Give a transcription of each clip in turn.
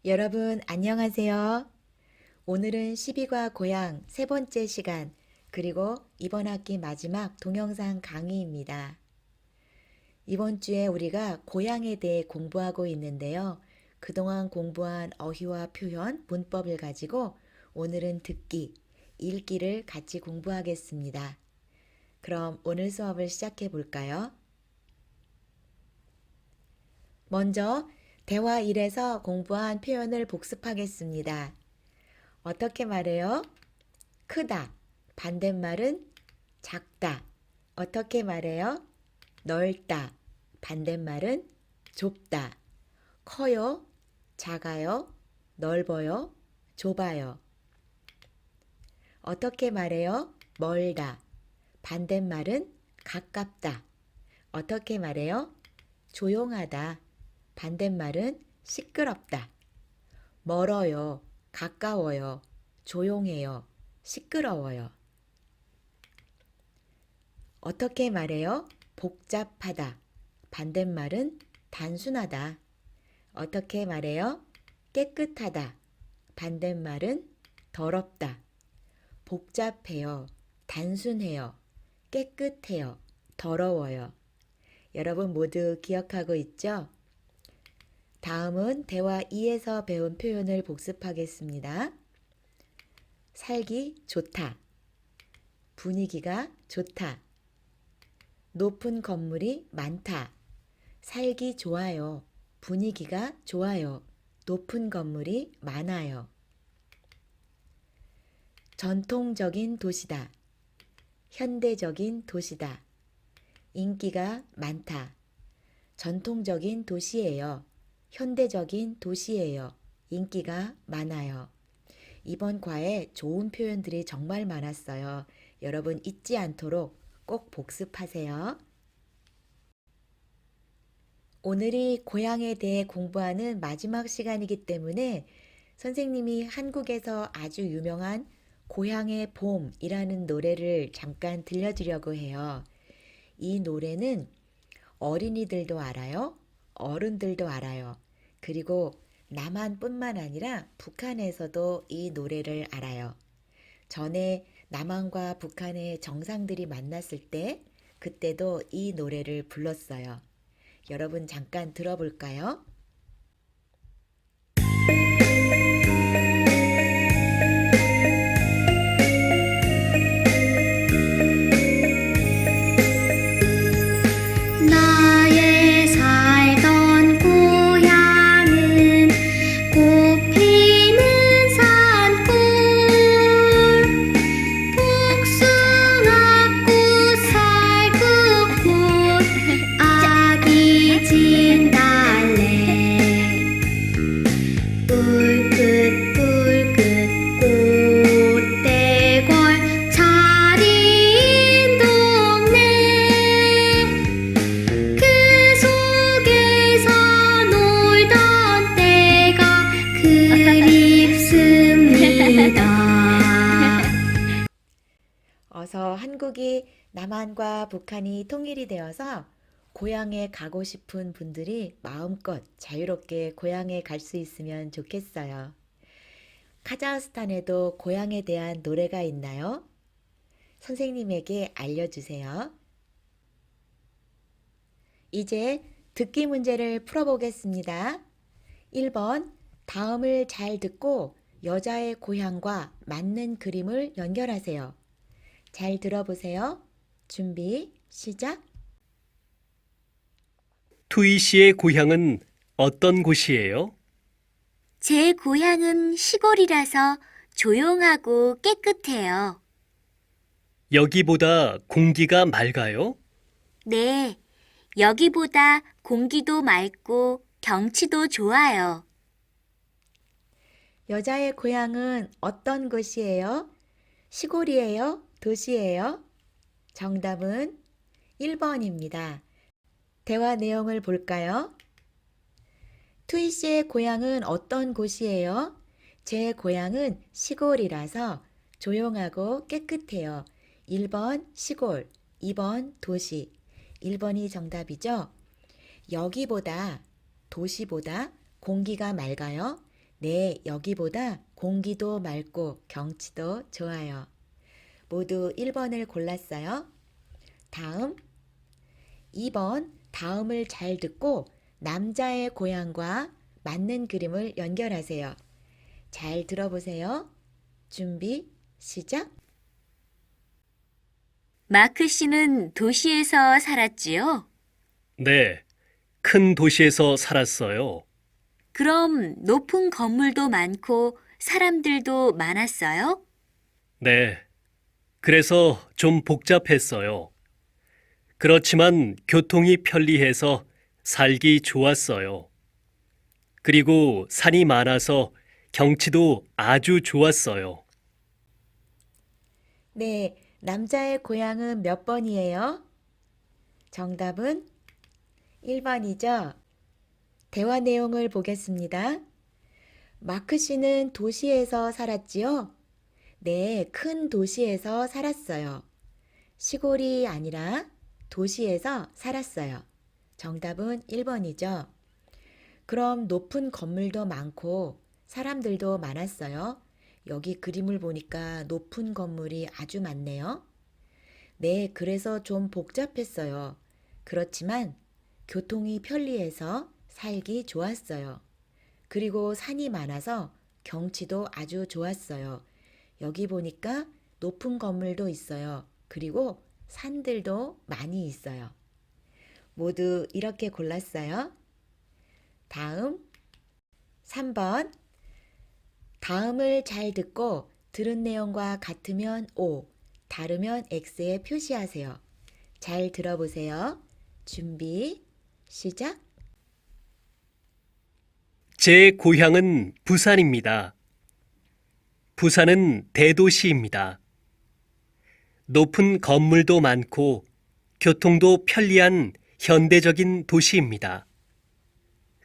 여러분 안녕하세요. 오늘은 12과 고향 세 번째 시간, 그리고 이번 학기 마지막 동영상 강의입니다. 이번 주에 우리가 고향에 대해 공부하고 있는데요. 그동안 공부한 어휘와 표현, 문법을 가지고 오늘은 듣기, 읽기를 같이 공부하겠습니다. 그럼 오늘 수업을 시작해 볼까요? 먼저 대화 1에서 공부한 표현을 복습하겠습니다. 어떻게 말해요? 크다. 반대말은 작다. 어떻게 말해요? 넓다. 반대말은 좁다. 커요. 작아요. 넓어요. 좁아요. 어떻게 말해요? 멀다. 반대말은 가깝다. 어떻게 말해요? 조용하다. 반대말은 시끄럽다. 멀어요. 가까워요. 조용해요. 시끄러워요. 어떻게 말해요? 복잡하다. 반대말은 단순하다. 어떻게 말해요? 깨끗하다. 반대말은 더럽다. 복잡해요. 단순해요. 깨끗해요. 더러워요. 여러분 모두 기억하고 있죠? 다음은 대화 2에서 배운 표현을 복습하겠습니다. 살기 좋다. 분위기가 좋다. 높은 건물이 많다. 살기 좋아요. 분위기가 좋아요. 높은 건물이 많아요. 전통적인 도시다. 현대적인 도시다. 인기가 많다. 전통적인 도시예요. 현대적인 도시예요. 인기가 많아요. 이번 과에 좋은 표현들이 정말 많았어요. 여러분 잊지 않도록 꼭 복습하세요. 오늘이 고향에 대해 공부하는 마지막 시간이기 때문에 선생님이 한국에서 아주 유명한 고향의 봄이라는 노래를 잠깐 들려드리려고 해요. 이 노래는 어린이들도 알아요. 어른들도 알아요. 그리고 남한뿐만 아니라 북한에서도 이 노래를 알아요. 전에 남한과 북한의 정상들이 만났을 때 그때도 이 노래를 불렀어요. 여러분 잠깐 들어볼까요? 나의 살던 고향은 꽃피는 산골 복숭아꽃 살구꽃 아기 진달래 붉긋붉긋 꽃대궐 차린 동네 그 속에서 놀던 때가 그립습니다. 어서 한국이 남한과 북한이 통일이 되어서 고향에 가고 싶은 분들이 마음껏 자유롭게 고향에 갈 수 있으면 좋겠어요. 카자흐스탄에도 고향에 대한 노래가 있나요? 선생님에게 알려주세요. 이제 듣기 문제를 풀어보겠습니다. 1번, 다음을 잘 듣고 여자의 고향과 맞는 그림을 연결하세요. 잘 들어보세요. 준비, 시작. 투이 씨의 고향은 어떤 곳이에요? 제 고향은 시골이라서 조용하고 깨끗해요. 여기보다 공기가 맑아요? 네, 여기보다 공기도 맑고 경치도 좋아요. 여자의 고향은 어떤 곳이에요? 시골이에요? 도시예요? 정답은 1번입니다. 대화 내용을 볼까요? 투이 씨의 고향은 어떤 곳이에요? 제 고향은 시골이라서 조용하고 깨끗해요. 1번 시골, 2번 도시. 1번이 정답이죠? 여기보다, 도시보다 공기가 맑아요. 네, 여기보다 공기도 맑고 경치도 좋아요. 모두 1번을 골랐어요. 다음 2번 다음을 잘 듣고 남자의 고향과 맞는 그림을 연결하세요. 잘 들어보세요. 준비, 시작! 마크 씨는 도시에서 살았지요? 네, 큰 도시에서 살았어요. 그럼 높은 건물도 많고 사람들도 많았어요? 네, 그래서 좀 복잡했어요. 그렇지만 교통이 편리해서 살기 좋았어요. 그리고 산이 많아서 경치도 아주 좋았어요. 네, 남자의 고향은 몇 번이에요? 정답은 1번이죠. 대화 내용을 보겠습니다. 마크 씨는 도시에서 살았지요? 네, 큰 도시에서 살았어요. 시골이 아니라 도시에서 살았어요. 정답은 1번이죠. 그럼 높은 건물도 많고 사람들도 많았어요. 여기 그림을 보니까 높은 건물이 아주 많네요. 네, 그래서 좀 복잡했어요. 그렇지만 교통이 편리해서 살기 좋았어요. 그리고 산이 많아서 경치도 아주 좋았어요. 여기 보니까 높은 건물도 있어요. 그리고 산들도 많이 있어요. 모두 이렇게 골랐어요. 다음 3번. 다음을 잘 듣고 들은 내용과 같으면 O, 다르면 X에 표시하세요. 잘 들어보세요. 준비, 시작! 제 고향은 부산입니다. 부산은 대도시입니다. 높은 건물도 많고 교통도 편리한 현대적인 도시입니다.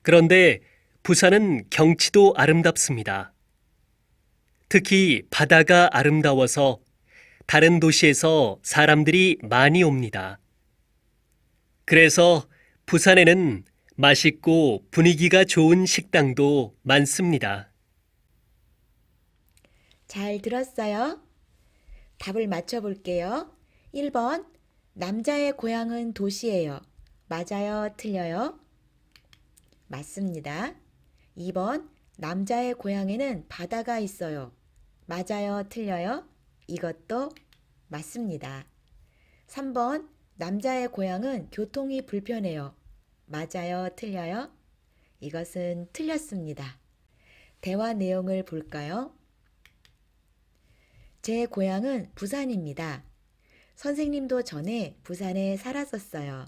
그런데 부산은 경치도 아름답습니다. 특히 바다가 아름다워서 다른 도시에서 사람들이 많이 옵니다. 그래서 부산에는 맛있고 분위기가 좋은 식당도 많습니다. 잘 들었어요? 답을 맞춰볼게요. 1번, 남자의 고향은 도시예요. 맞아요, 틀려요? 맞습니다. 2번, 남자의 고향에는 바다가 있어요. 맞아요, 틀려요? 이것도 맞습니다. 3번, 남자의 고향은 교통이 불편해요. 맞아요, 틀려요? 이것은 틀렸습니다. 대화 내용을 볼까요? 제 고향은 부산입니다. 선생님도 전에 부산에 살았었어요.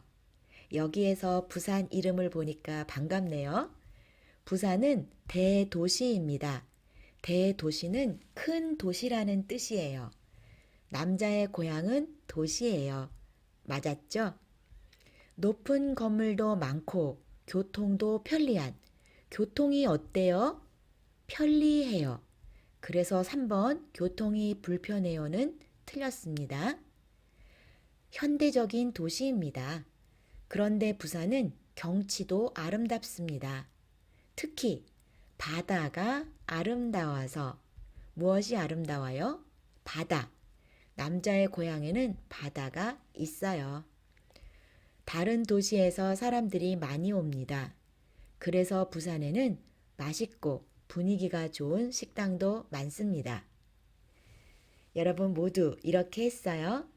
여기에서 부산 이름을 보니까 반갑네요. 부산은 대도시입니다. 대도시는 큰 도시라는 뜻이에요. 남자의 고향은 도시예요. 맞았죠? 높은 건물도 많고 교통도 편리한. 교통이 어때요? 편리해요. 그래서 3번 교통이 불편해요는 틀렸습니다. 현대적인 도시입니다. 그런데 부산은 경치도 아름답습니다. 특히 바다가 아름다워서 무엇이 아름다워요? 바다. 남자의 고향에는 바다가 있어요. 다른 도시에서 사람들이 많이 옵니다. 그래서 부산에는 맛있고 분위기가 좋은 식당도 많습니다. 여러분 모두 이렇게 했어요.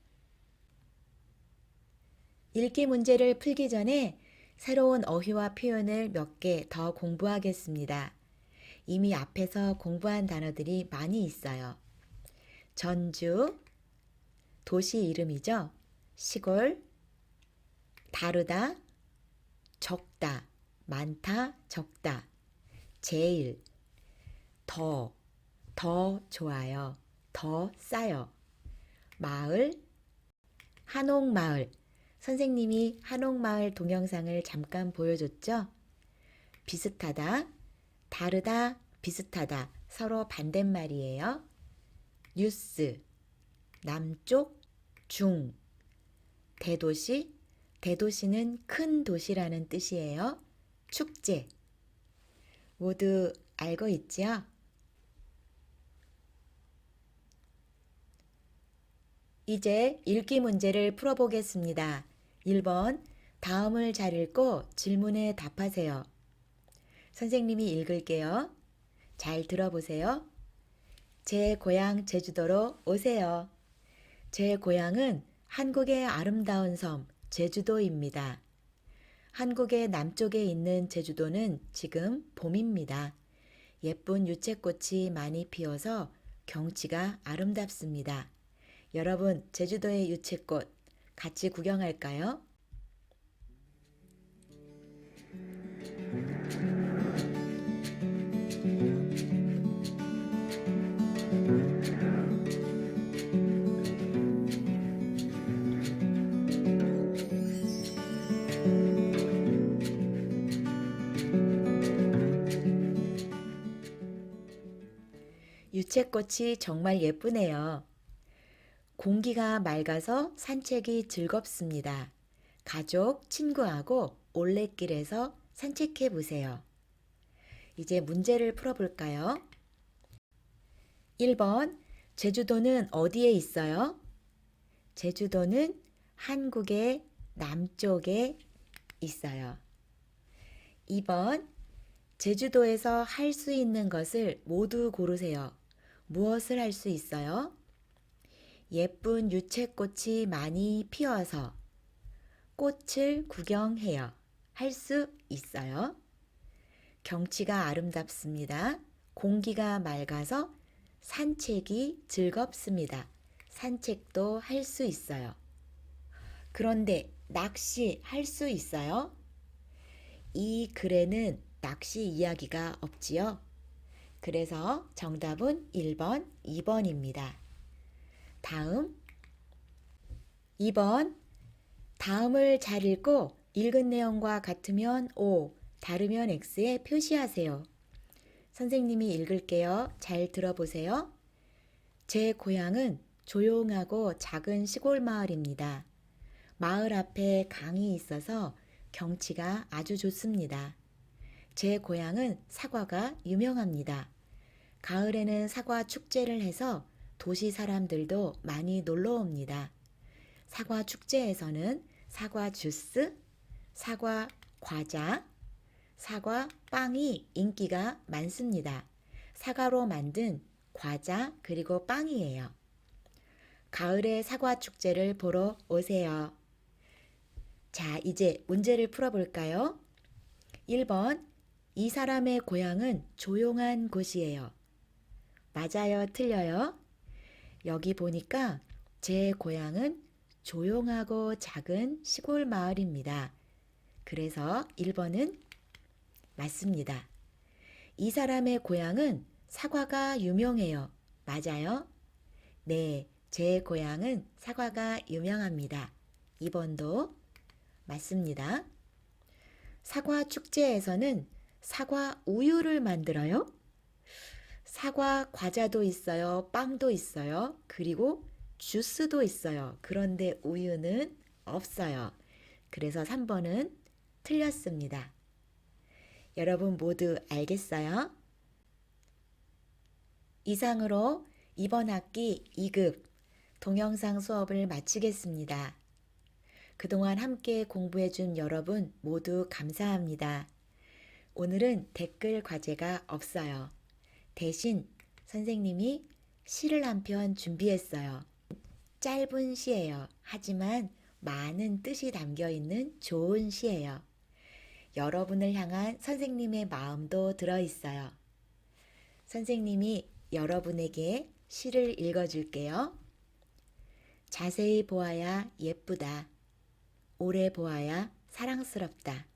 읽기 문제를 풀기 전에 새로운 어휘와 표현을 몇 개 더 공부하겠습니다. 이미 앞에서 공부한 단어들이 많이 있어요. 전주, 도시 이름이죠. 시골, 다르다, 적다, 많다, 적다, 제일, 더 좋아요. 더 싸요. 마을, 한옥마을. 선생님이 한옥마을 동영상을 잠깐 보여줬죠? 비슷하다, 다르다, 비슷하다. 서로 반대말이에요. 뉴스, 남쪽, 중. 대도시, 대도시는 큰 도시라는 뜻이에요. 축제. 모두 알고 있지요? 이제 읽기 문제를 풀어보겠습니다. 1번, 다음을 잘 읽고 질문에 답하세요. 선생님이 읽을게요. 잘 들어보세요. 제 고향 제주도로 오세요. 제 고향은 한국의 아름다운 섬 제주도입니다. 한국의 남쪽에 있는 제주도는 지금 봄입니다. 예쁜 유채꽃이 많이 피어서 경치가 아름답습니다. 여러분, 제주도의 유채꽃 같이 구경할까요? 유채꽃이 정말 예쁘네요. 공기가 맑아서 산책이 즐겁습니다. 가족, 친구하고 올레길에서 산책해 보세요. 이제 문제를 풀어볼까요? 1번, 제주도는 어디에 있어요? 제주도는 한국의 남쪽에 있어요. 2번, 제주도에서 할 수 있는 것을 모두 고르세요. 무엇을 할 수 있어요? 예쁜 유채꽃이 많이 피어서 꽃을 구경해요. 할 수 있어요. 경치가 아름답습니다. 공기가 맑아서 산책이 즐겁습니다. 산책도 할 수 있어요. 그런데 낚시 할 수 있어요? 이 글에는 낚시 이야기가 없지요. 그래서 정답은 1번, 2번입니다. 다음 2번, 다음을 잘 읽고 읽은 내용과 같으면 O, 다르면 X에 표시하세요. 선생님이 읽을게요. 잘 들어보세요. 제 고향은 조용하고 작은 시골 마을입니다. 마을 앞에 강이 있어서 경치가 아주 좋습니다. 제 고향은 사과가 유명합니다. 가을에는 사과 축제를 해서 도시 사람들도 많이 놀러 옵니다. 사과 축제에서는 사과 주스, 사과 과자, 사과 빵이 인기가 많습니다. 사과로 만든 과자 그리고 빵이에요. 가을에 사과 축제를 보러 오세요. 자, 이제 문제를 풀어볼까요? 1번, 이 사람의 고향은 조용한 곳이에요. 맞아요, 틀려요? 여기 보니까 제 고향은 조용하고 작은 시골 마을입니다. 그래서 1번은 맞습니다. 이 사람의 고향은 사과가 유명해요. 맞아요? 네, 제 고향은 사과가 유명합니다. 2번도 맞습니다. 사과 축제에서는 사과 우유를 만들어요. 사과 과자도 있어요. 빵도 있어요. 그리고 주스도 있어요. 그런데 우유는 없어요. 그래서 3번은 틀렸습니다. 여러분 모두 알겠어요? 이상으로 이번 학기 2급 동영상 수업을 마치겠습니다. 그동안 함께 공부해준 여러분 모두 감사합니다. 오늘은 댓글 과제가 없어요. 대신 선생님이 시를 한 편 준비했어요. 짧은 시예요. 하지만 많은 뜻이 담겨 있는 좋은 시예요. 여러분을 향한 선생님의 마음도 들어 있어요. 선생님이 여러분에게 시를 읽어줄게요. 자세히 보아야 예쁘다. 오래 보아야 사랑스럽다.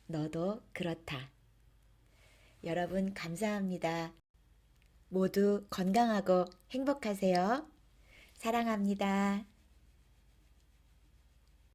너도 그렇다. 여러분 감사합니다. 모두 건강하고 행복하세요. 사랑합니다.